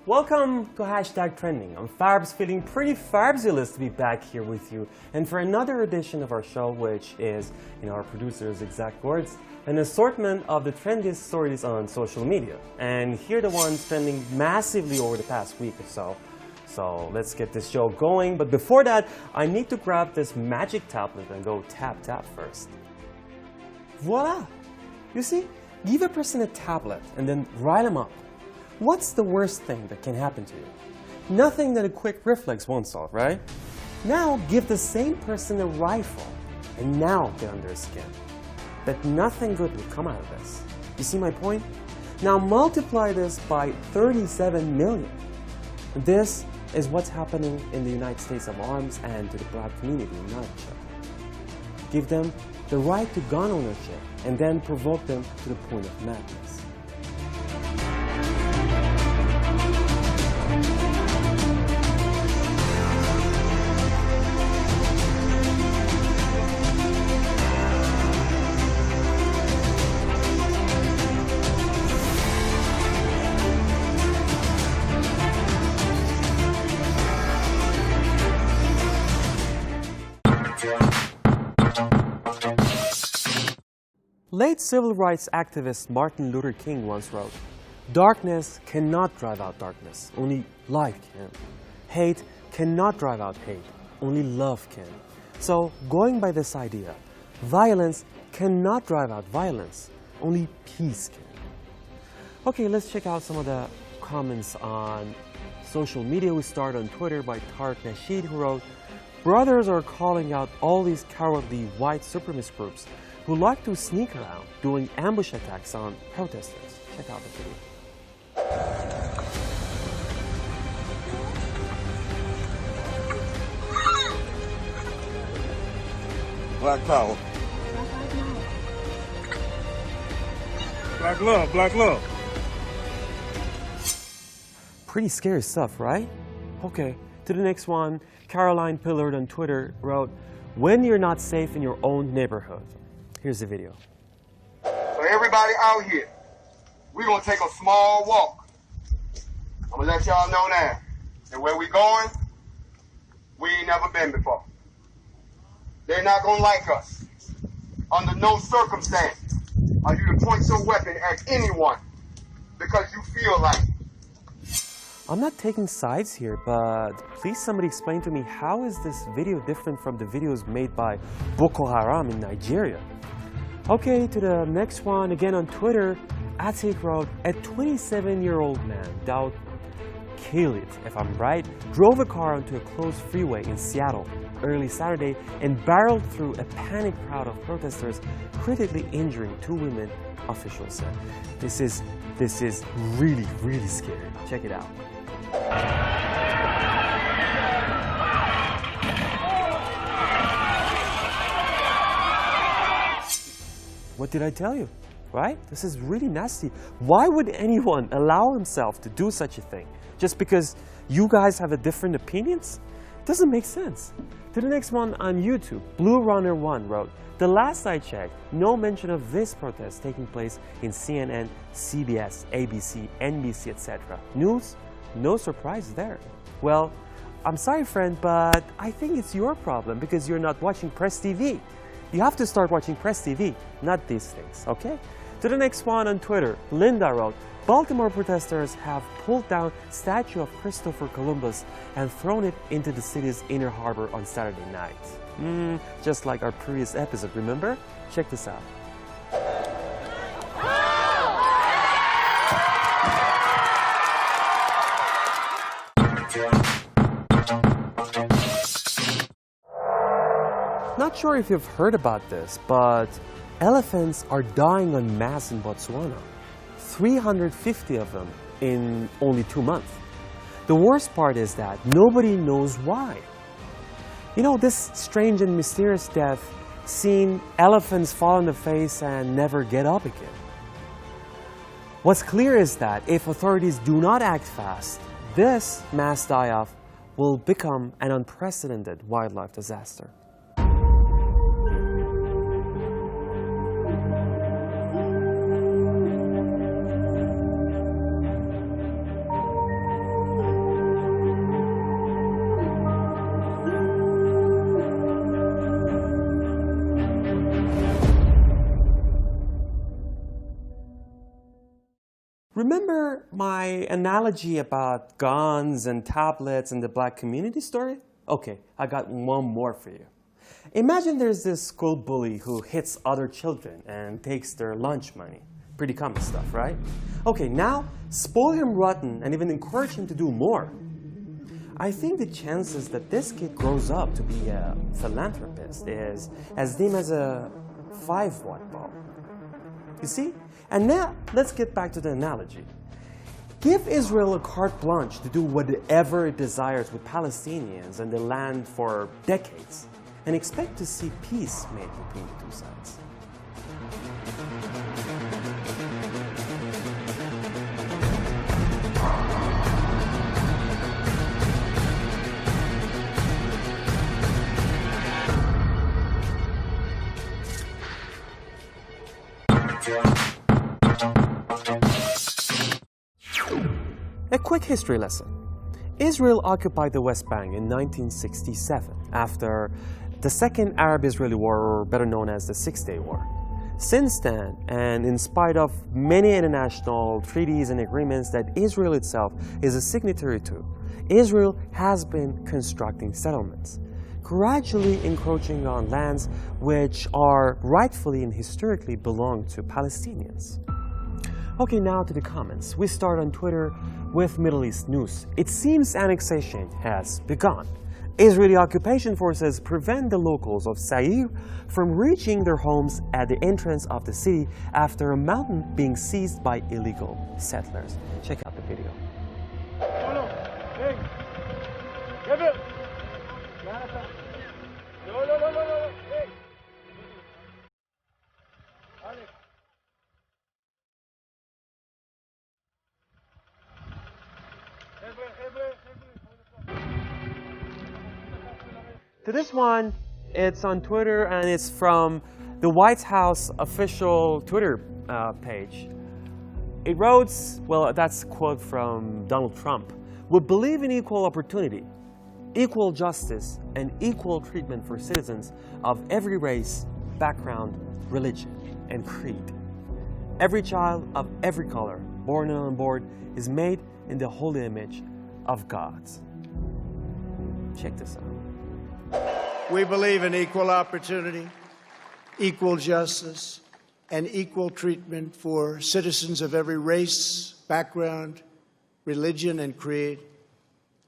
Welcome to Hashtag Trending. I'm Farbs, feeling pretty fabulous to be back here with you and for another edition of our show, which is, in our producer's exact words, an assortment of the trendiest stories on social media. And here are the ones trending massively over the past week or so. So let's get this show going. But before that, I need to grab this magic tablet and go tap tap first. Voila! You see, give a person a tablet and then rile them up. What's the worst thing that can happen to you? Nothing that a quick reflex won't solve, right? Now give the same person a rifle and now get under their skin. But nothing good will come out of this. You see my point? Now multiply this by 37 million. This is what's happening in the United States of Arms and to the black community in nutshell. Give them the right to gun ownership and then provoke them to the point of madness. Late civil rights activist Martin Luther King once wrote, "Darkness cannot drive out darkness, only light can. Hate cannot drive out hate, only love can." So, going by this idea, violence cannot drive out violence, only peace can. Okay, let's check out some of the comments on social media. We start on Twitter by Tariq Nasheed, who wrote, "Brothers are calling out all these cowardly white supremacist groups who like to sneak around doing ambush attacks on protesters." Check out the video. Black power. Black love, black love. Pretty scary stuff, right? Okay, to the next one. Caroline Pillard on Twitter wrote, "When you're not safe in your own neighborhood." Here's the video. So everybody out here, we're going to take a small walk. I'm going to let y'all know now that where we going, we ain't never been before. They're not going to like us. Under no circumstance are you to point your weapon at anyone because you feel like it. I'm not taking sides here, but please somebody explain to me, how is this video different from the videos made by Boko Haram in Nigeria? Okay, to the next one, again on Twitter, Atik wrote, "A 27-year-old man, doubt Khalid, if I'm right, drove a car onto a closed freeway in Seattle early Saturday and barreled through a panicked crowd of protesters, critically injuring 2 women," officials said. This is really, really scary. Check it out. What did I tell you, right? This is really nasty. Why would anyone allow himself to do such a thing? Just because you guys have a different opinions? Doesn't make sense. To the next one on YouTube, Blue Runner 1 wrote, "The last I checked, no mention of this protest taking place in CNN, CBS, ABC, NBC, etc. News? No surprise there." Well, I'm sorry friend, but I think it's your problem because you're not watching Press TV. You have to start watching Press TV, not these things, okay? To the next one on Twitter, Linda wrote, "Baltimore protesters have pulled down statue of Christopher Columbus and thrown it into the city's inner harbor on Saturday night." Just like our previous episode, remember? Check this out. Not sure if you've heard about this, but elephants are dying en masse in Botswana. 350 of them in only 2 months. The worst part is that nobody knows why. You know, this strange and mysterious death, seeing elephants fall on the face and never get up again. What's clear is that if authorities do not act fast, this mass die-off will become an unprecedented wildlife disaster. remember my analogy about guns and tablets and the black community story? Okay, I got one more for you. Imagine there's this school bully who hits other children and takes their lunch money. Pretty common stuff, right? Okay, now spoil him rotten and even encourage him to do more. I think the chances that this kid grows up to be a philanthropist is as dim as a 5-watt bulb. You see? And now, let's get back to the analogy. Give Israel a carte blanche to do whatever it desires with Palestinians and the land for decades, and expect to see peace made between the two sides. A quick history lesson. Israel occupied the West Bank in 1967 after the Second Arab-Israeli War, or better known as the Six-Day War. Since then, and in spite of many international treaties and agreements that Israel itself is a signatory to, Israel has been constructing settlements, gradually encroaching on lands which are rightfully and historically belong to Palestinians. Okay, now to the comments. We start on Twitter with Middle East news. It seems annexation has begun. Israeli occupation forces prevent the locals of Sair from reaching their homes at the entrance of the city after a mountain being seized by illegal settlers. Check out the video. To this one, it's on Twitter and it's from the White House official Twitter page. It wrote, well, that's a quote from Donald Trump, "We believe in equal opportunity, equal justice, and equal treatment for citizens of every race, background, religion, and creed. Every child of every color, born and unborn, is made in the holy image of God." Check this out. We believe in equal opportunity, equal justice, and equal treatment for citizens of every race, background, religion, and creed.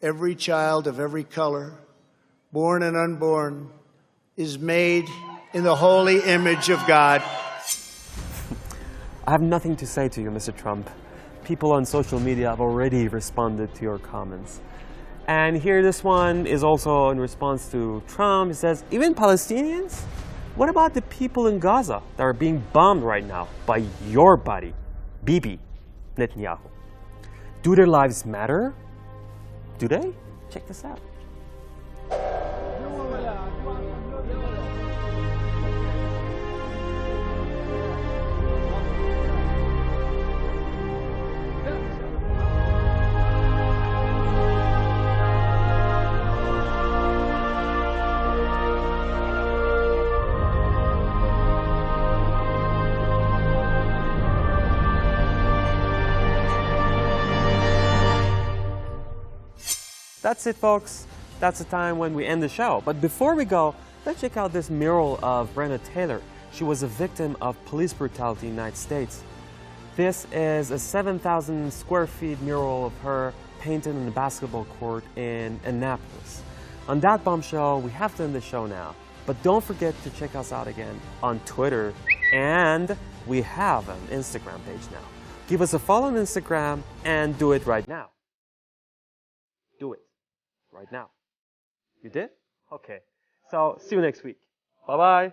Every child of every color, born and unborn, is made in the holy image of God. I have nothing to say to you, Mr. Trump. People on social media have already responded to your comments. And here, this one is also in response to Trump. He says, even Palestinians? What about the people in Gaza that are being bombed right now by your buddy, Bibi Netanyahu? Do their lives matter? Do they? Check this out. That's it, folks. That's the time when we end the show. But before we go, let's check out this mural of Breonna Taylor. She was a victim of police brutality in the United States. This is a 7,000 square feet mural of her painted on the basketball court in Annapolis. On that bombshell, we have to end the show now. But don't forget to check us out again on Twitter, and we have an Instagram page now. Give us a follow on Instagram and do it right now. Do it right now. You did? Okay. So see you next week. Bye-bye.